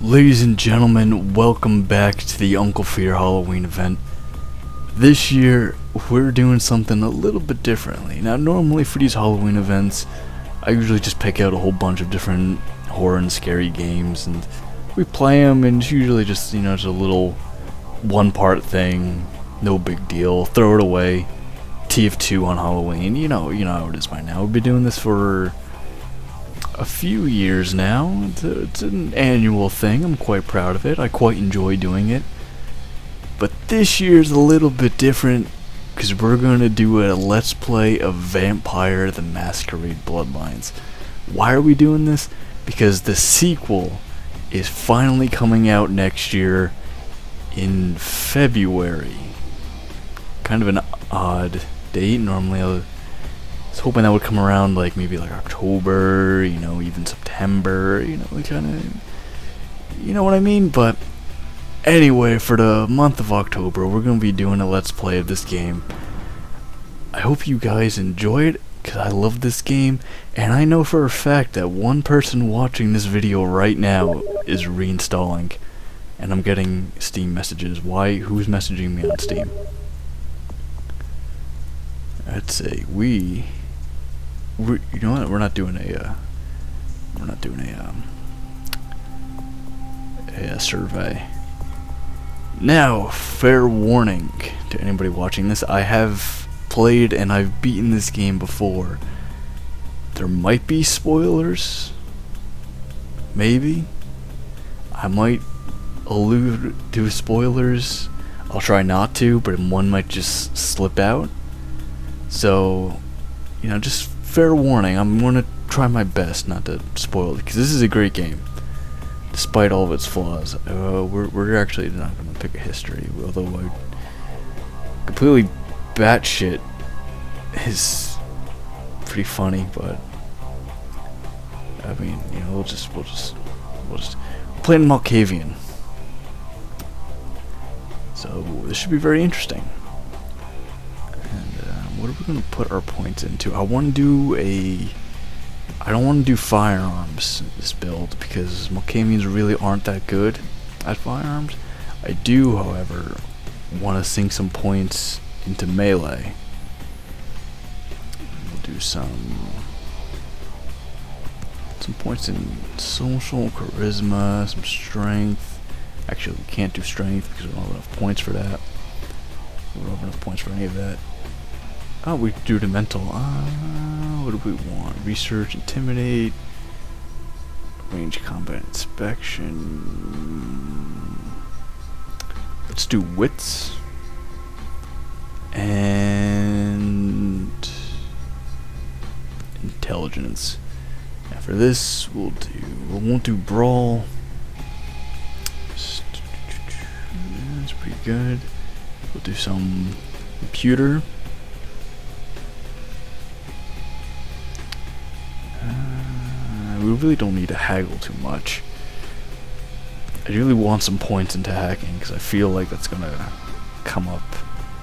Ladies and gentlemen, welcome back to the Uncle Fear Halloween event. This year, we're doing something a little bit differently. Now, normally for these Halloween events, I usually just pick out a whole bunch of different horror and scary games, and we play them, and it's usually just, just a little one-part thing, no big deal, throw it away, TF2 on Halloween, you know how it is by now. We've been doing this for a few years now. It's an annual thing. I'm quite proud of it. I quite enjoy doing it. But this year's a little bit different because we're going to do a Let's Play of Vampire the Masquerade Bloodlines. Why are we doing this? Because the sequel is finally coming out next year in February. Kind of an odd date. Normally I was hoping that would come around maybe October, even September, kind of, you know what I mean? But anyway, for the month of October, we're going to be doing a Let's Play of this game. I hope you guys enjoy it, because I love this game, and I know for a fact that one person watching this video right now is reinstalling, and I'm getting Steam messages. Who's messaging me on Steam? I'd say you know what? We're not doing a survey. Now, fair warning to anybody watching this: I have played and I've beaten this game before. There might be spoilers. Maybe. I might allude to spoilers. I'll try not to, but one might just slip out. So, just fair warning, I'm going to try my best not to spoil it, because this is a great game, despite all of its flaws. We're actually not going to pick a history, although completely batshit is pretty funny, but, I mean, we'll just play in Malkavian. So, this should be very interesting. What are we going to put our points into? I don't want to do firearms this build, because Malkavians really aren't that good at firearms. I do, however, want to sink some points into melee. We'll do some points in social, charisma, some strength. Actually, we can't do strength because we don't have enough points for that. We don't have enough points for any of that. Oh, we do the mental. What do we want? Research, intimidate, range combat inspection. Let's do wits and intelligence. After this, we won't do brawl. That's pretty good. We'll do some computer. We really don't need to haggle too much. I really want some points into hacking, because I feel like that's going to come up.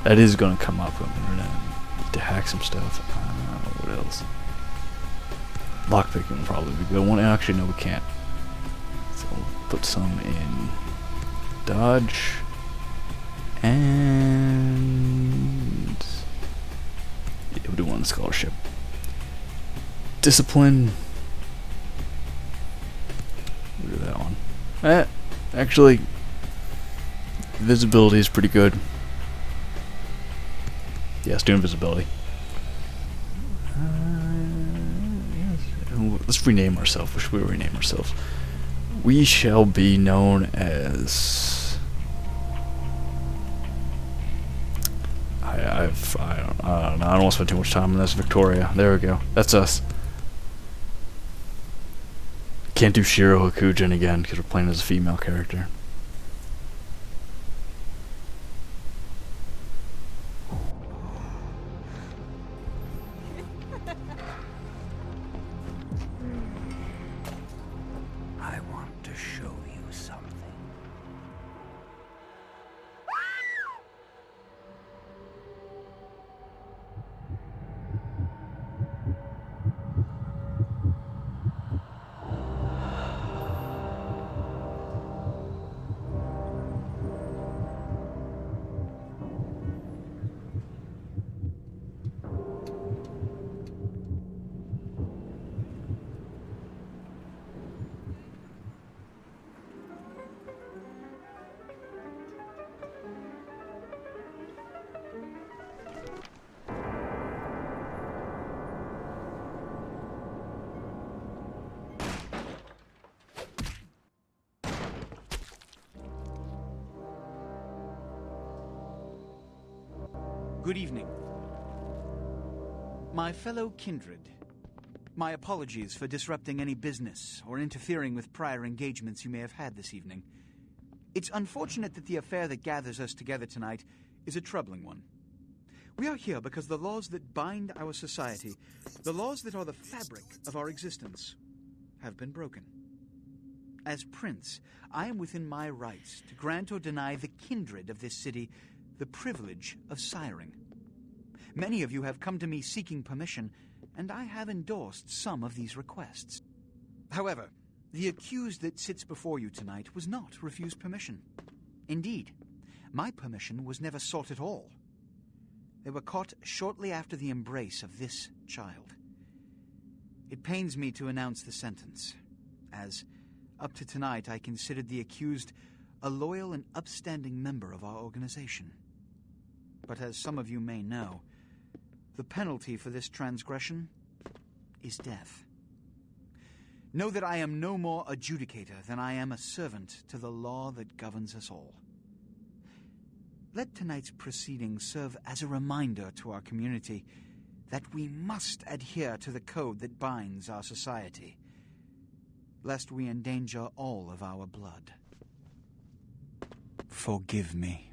That is going to come up when we're going to hack some stuff. What else? Lockpicking will probably be good. Actually, no, we can't. So we'll put some in dodge. And yeah, we'll do one scholarship. Discipline. We'll do that one. Actually, visibility is pretty good. Yeah, let's do invisibility. Let's rename ourselves. What should we rename ourselves? We shall be known as... I don't know. I don't want to spend too much time on this. Victoria. There we go. That's us. Can't do Shiro Hakujin again because we're playing as a female character. I want to show you something. Good evening. My fellow kindred, my apologies for disrupting any business or interfering with prior engagements you may have had this evening. It's unfortunate that the affair that gathers us together tonight is a troubling one. We are here because the laws that bind our society, the laws that are the fabric of our existence, have been broken. As Prince, I am within my rights to grant or deny the kindred of this city the privilege of siring. Many of you have come to me seeking permission, and I have endorsed some of these requests. However, the accused that sits before you tonight was not refused permission. Indeed, my permission was never sought at all. They were caught shortly after the embrace of this child. It pains me to announce the sentence, as up to tonight I considered the accused a loyal and upstanding member of our organization. But as some of you may know, the penalty for this transgression is death. Know that I am no more adjudicator than I am a servant to the law that governs us all. Let tonight's proceedings serve as a reminder to our community that we must adhere to the code that binds our society, lest we endanger all of our blood. Forgive me.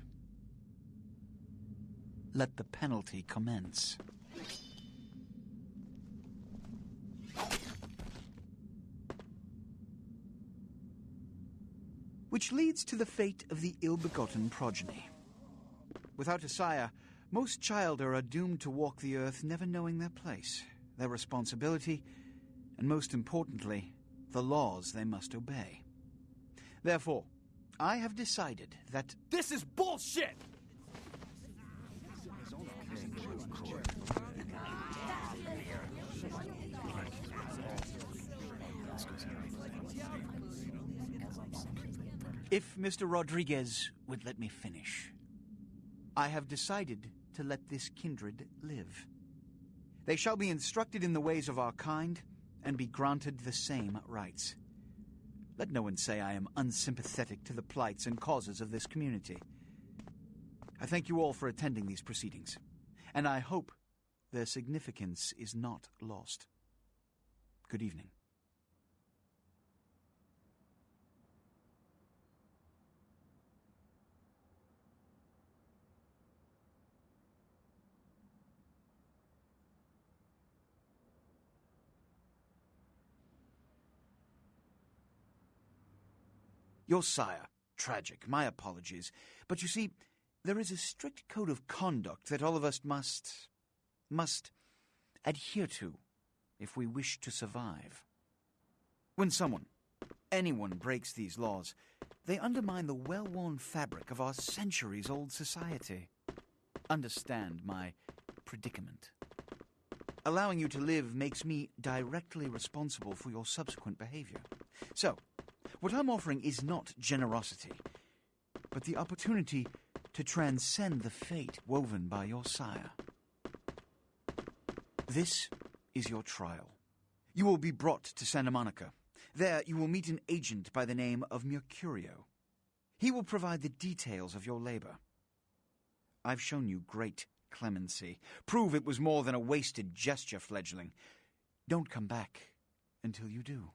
Let the penalty commence. Which leads to the fate of the ill-begotten progeny. Without a sire, most childer are doomed to walk the earth never knowing their place, their responsibility, and most importantly, the laws they must obey. Therefore, I have decided that This is bullshit! if Mr. Rodriguez would let me finish, I have decided to let this kindred live. They shall be instructed in the ways of our kind and be granted the same rights. Let no one say I am unsympathetic to the plights and causes of this community. I thank you all for attending these proceedings, and I hope their significance is not lost. Good evening. Your sire, tragic, my apologies. But you see, there is a strict code of conduct that all of us must adhere to if we wish to survive. When anyone breaks these laws, they undermine the well-worn fabric of our centuries-old society. Understand my predicament. Allowing you to live makes me directly responsible for your subsequent behavior. So, what I'm offering is not generosity, but the opportunity to transcend the fate woven by your sire. This is your trial. You will be brought to Santa Monica. There you will meet an agent by the name of Mercurio. He will provide the details of your labor. I've shown you great clemency. Prove it was more than a wasted gesture, fledgling. Don't come back until you do.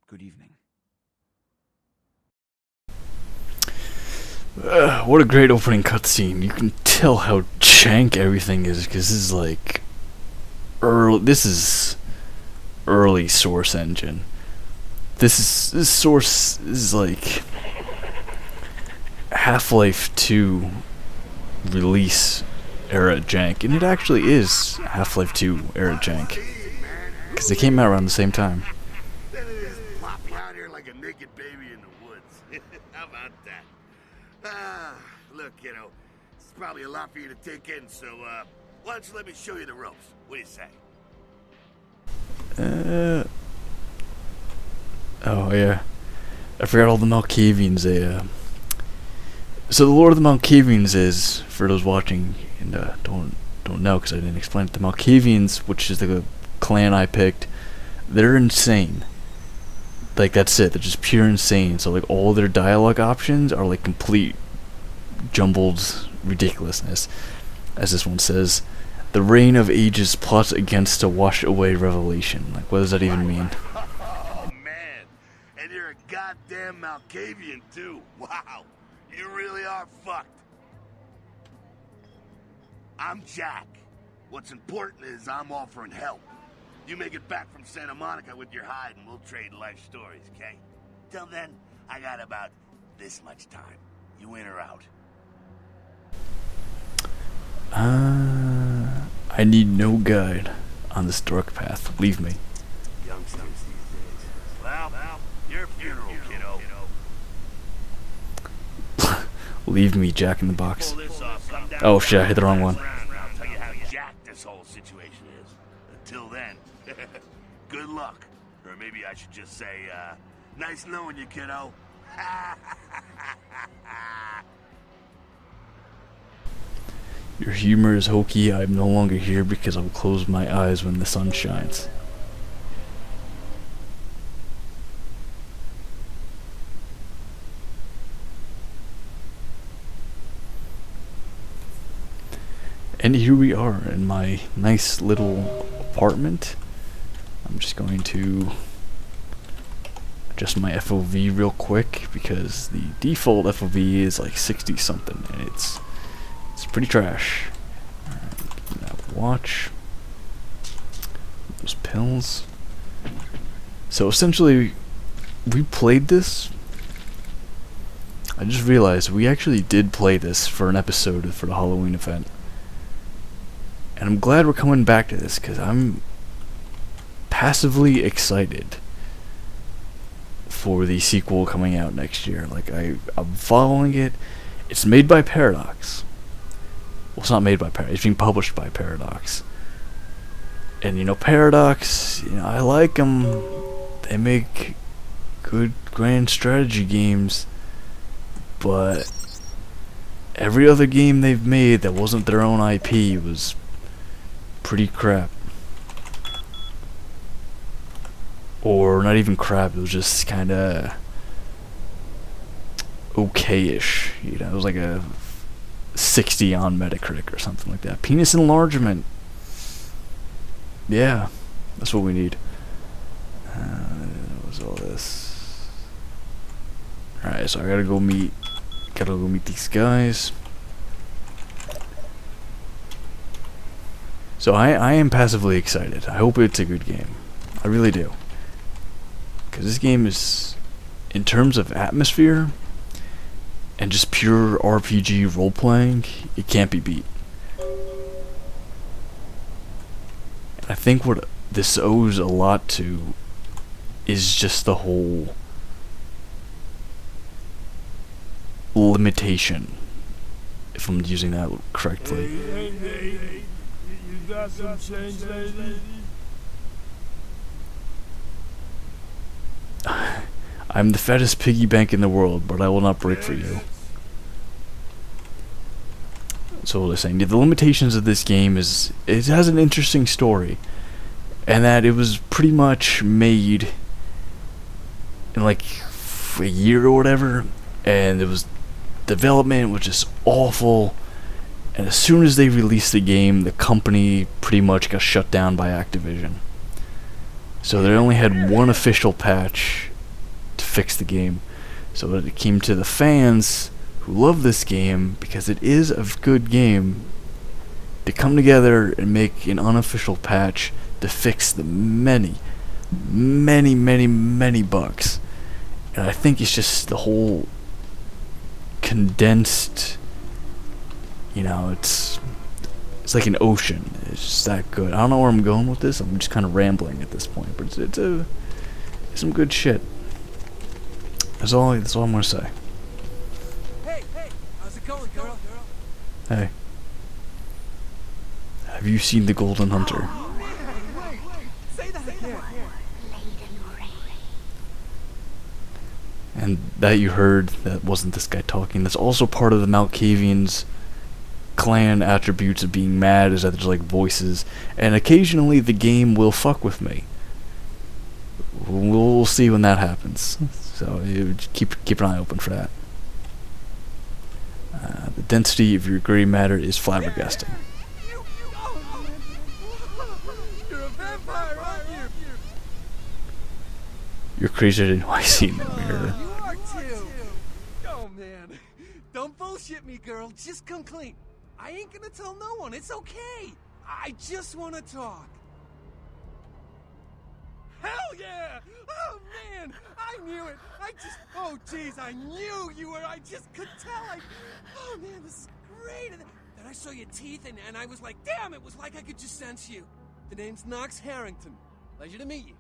Good evening. What a great opening cutscene. You can tell how jank everything is, because this is like early Source engine. This Source is like Half-Life 2 release era jank, and it actually is Half-Life 2 era jank, because they came out around the same time. Plop you out here like a naked baby in the woods. How about that? Look, kiddo, it's probably a lot for you to take in, so, why don't you let me show you the ropes? What do you say? Oh yeah, I forgot all the Malkavians. So the lore of the Malkavians is, for those watching and don't know because I didn't explain it, the Malkavians, which is the clan I picked, they're insane. Like, that's it, they're just pure insane. So like all their dialogue options are like complete jumbled ridiculousness. as this one says, the reign of ages plots against to wash away revelation. Like, what does that even mean? Oh, man. And you're a goddamn Malkavian, too. Wow. You really are fucked. I'm Jack. What's important is I'm offering help. You make it back from Santa Monica with your hide and we'll trade life stories, okay? Till then, I got about this much time. You in or out? I need no guide on this dark path. Leave me. Youngsters these days. Well, your funeral, kiddo. Leave me, Jack in the Box. Pull this off, come down. Oh shit, I hit the wrong one. I'll tell you how jacked this whole situation is. Until then, good luck. Or maybe I should just say, nice knowing you, kiddo. Your humor is hokey. I'm no longer here because I'll close my eyes when the sun shines. And here we are in my nice little apartment. I'm just going to adjust my FOV real quick because the default FOV is like 60 something and it's pretty trash. Alright, now watch those pills. So essentially we played this. I just realized we actually did play this for an episode for the Halloween event. And I'm glad we're coming back to this because I'm passively excited for the sequel coming out next year. Like I'm following it. It's made by Paradox. Well, it's not made by Paradox. It's being published by Paradox. And you know, Paradox, I like them. They make good grand strategy games, but every other game they've made that wasn't their own IP was pretty crap. Or not even crap, it was just kinda okay-ish. It was like a 60 on Metacritic or something like that. Penis enlargement. Yeah, that's what we need. What was all this? Alright, so I gotta go meet these guys. So I am passively excited. I hope it's a good game. I really do. Because this game is, in terms of atmosphere and just pure RPG role-playing, it can't be beat. And I think what this owes a lot to is just the whole limitation, if I'm using that correctly. Hey, you got some change, lady? I'm the fattest piggy bank in the world, but I will not break for you. So what I was saying, the limitations of this game is it has an interesting story, and that it was pretty much made in like a year or whatever, and it was development was just awful. And as soon as they released the game, the company pretty much got shut down by Activision. So they only had one official patch to fix the game. So when it came to the fans who love this game, because it is a good game, to come together and make an unofficial patch to fix the many bugs. And I think it's just the whole condensed, it's like an ocean. It's just that good. I don't know where I'm going with this. I'm just kind of rambling at this point, but it's some good shit. That's all I'm gonna say. Hey, how's it going, girl? Hey, have you seen The Golden Hunter? Say that again. And that you heard, that wasn't this guy talking. That's also part of the Malkavians' clan attributes of being mad, is that there's like voices, and occasionally the game will fuck with me. We'll see when that happens. So keep an eye open for that. The The density of your gray matter is flabbergasting. You're a vampire, aren't you? You're crazier than I see in the mirror. You are too. Oh, man. Don't bullshit me, girl. Just come clean. I ain't gonna tell no one. It's okay. I just want to talk. Hell yeah! Oh, man! I knew it! Oh, jeez, I knew you were... I just could tell. Oh, man, this is great. And then I saw your teeth, and I was like, damn, it was like I could just sense you. The name's Knox Harrington. Pleasure to meet you.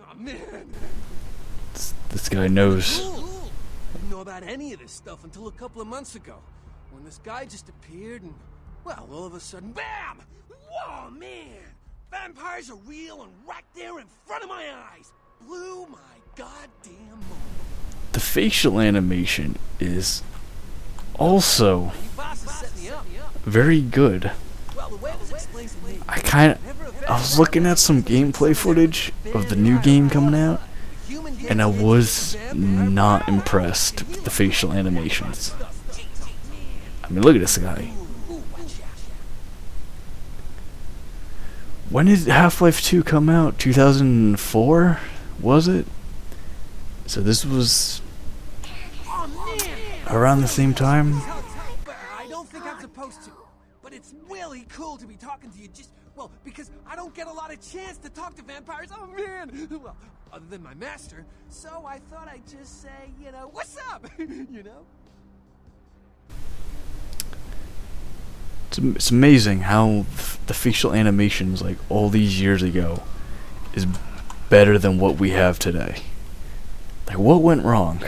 Oh, man. This guy knows. Cool. I didn't know about any of this stuff until a couple of months ago, when this guy just appeared and, well, all of a sudden, BAM! Whoa, man! Vampires are real and right there in front of my eyes. Blew my goddamn mind. The facial animation is also very good. Well, the way it was explained to me, I was looking at some gameplay footage of the new game coming out, and I was not impressed with the facial animations. I mean, look at this guy. When did Half-Life 2 come out? 2004? Was it? So this was around the same time? I don't think I'm supposed to, but it's really cool to be talking to you because I don't get a lot of chance to talk to vampires. Oh, man. Well, other than my master. So I thought I'd just say, what's up? It's amazing how the facial animations, like all these years ago, is better than what we have today. Like, what went wrong?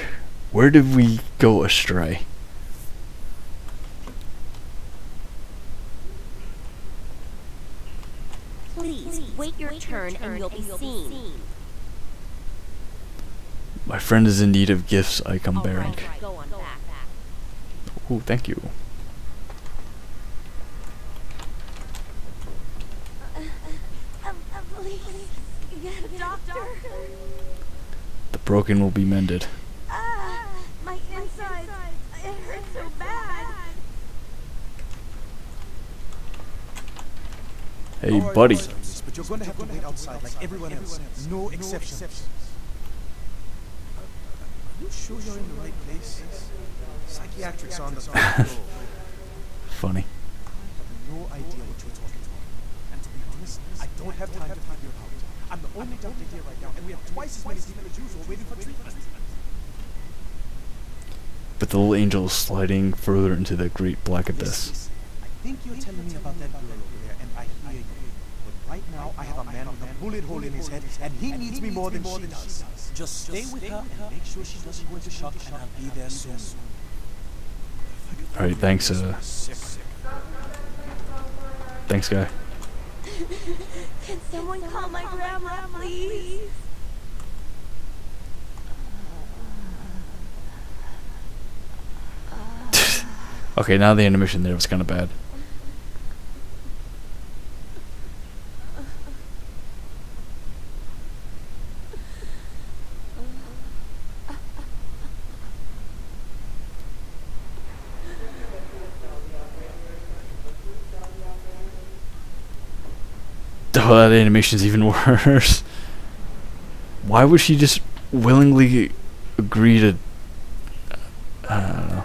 Where did we go astray? Please wait your turn and you'll be seen. My friend is in need of gifts I come bearing. Right, go on back. Oh, thank you. Please, get a doctor. The broken will be mended. My insides, it hurts so bad. Hey, buddy. But you're going to have to wait outside like everyone else. No exceptions. Are you sure you're in the right place? Psychiatrics on the floor. Funny. I have no idea what you're talking about. And to be honest, I don't have time to figure it out. I'm the only doctor here right now, and we have twice as many people as usual waiting for treatment. But the little angel is sliding further into the great black abyss. I think you're telling me about that girl over there, and I hear you. But right now, I have a man with a bullet hole in his head, and he needs me more than she does. Just stay with her and make sure she doesn't go into shock, and I'll be there soon. Alright, thanks, thanks, guy. Can someone call my grandma, please? Okay, now the animation there was kind of bad. Oh, that animation's even worse. Why would she just willingly agree to... I don't know.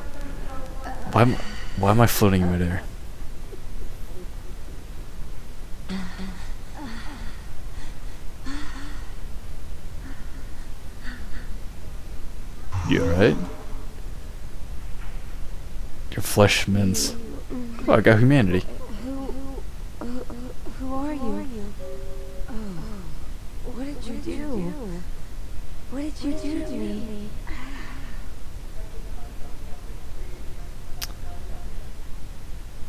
Why am I floating in midair? You alright? Your flesh mends. Oh, I got humanity. Who are you? Oh, what did you do? What did you do to me?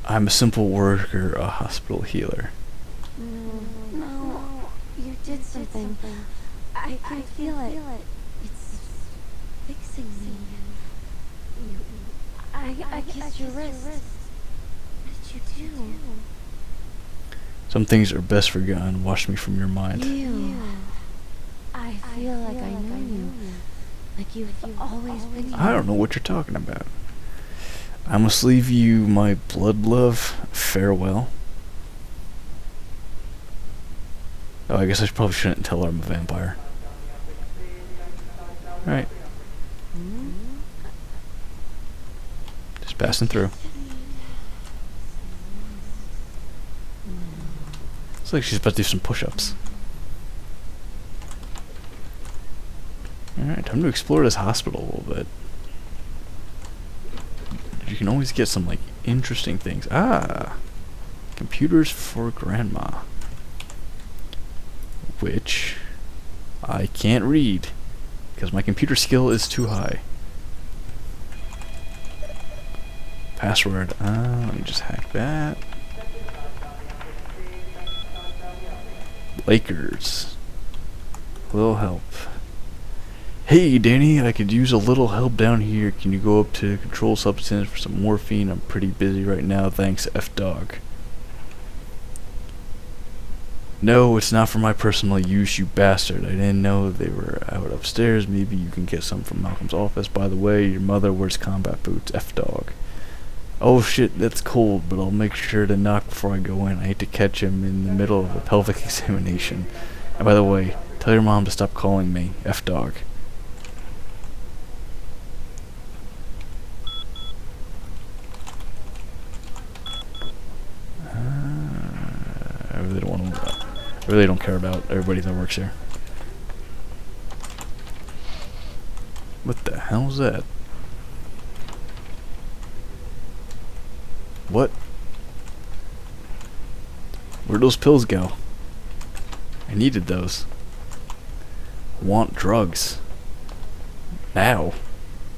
I'm a simple worker, a hospital healer. No, you did something. I can feel it. It's fixing me. I kissed your wrist. What did you do? Some things are best forgotten. Wash me from your mind. You. I feel like I know you. Like you've always been here. I don't know what you're talking about. I must leave you my blood love. Farewell. Oh, I guess I probably shouldn't tell her I'm a vampire. Alright. Just passing through. Looks like she's about to do some push-ups. Alright, time to explore this hospital a little bit. You can always get some, like, interesting things. Ah! Computers for Grandma. Which I can't read because my computer skill is too high. Password. Let me just hack that. Lakers. Little help. Hey Danny, I could use a little help down here. Can you go up to control substance for some morphine? I'm pretty busy right now. Thanks, F-Dog. No, it's not for my personal use, you bastard. I didn't know they were out upstairs. Maybe you can get some from Malcolm's office. By the way, your mother wears combat boots. F-Dog. Oh shit, that's cold, but I'll make sure to knock before I go in. I hate to catch him in the middle of a pelvic examination. And by the way, tell your mom to stop calling me F-Dog. I really don't care about everybody that works here. What the hell is that? What? Where'd those pills go? I needed those. Want drugs. Now.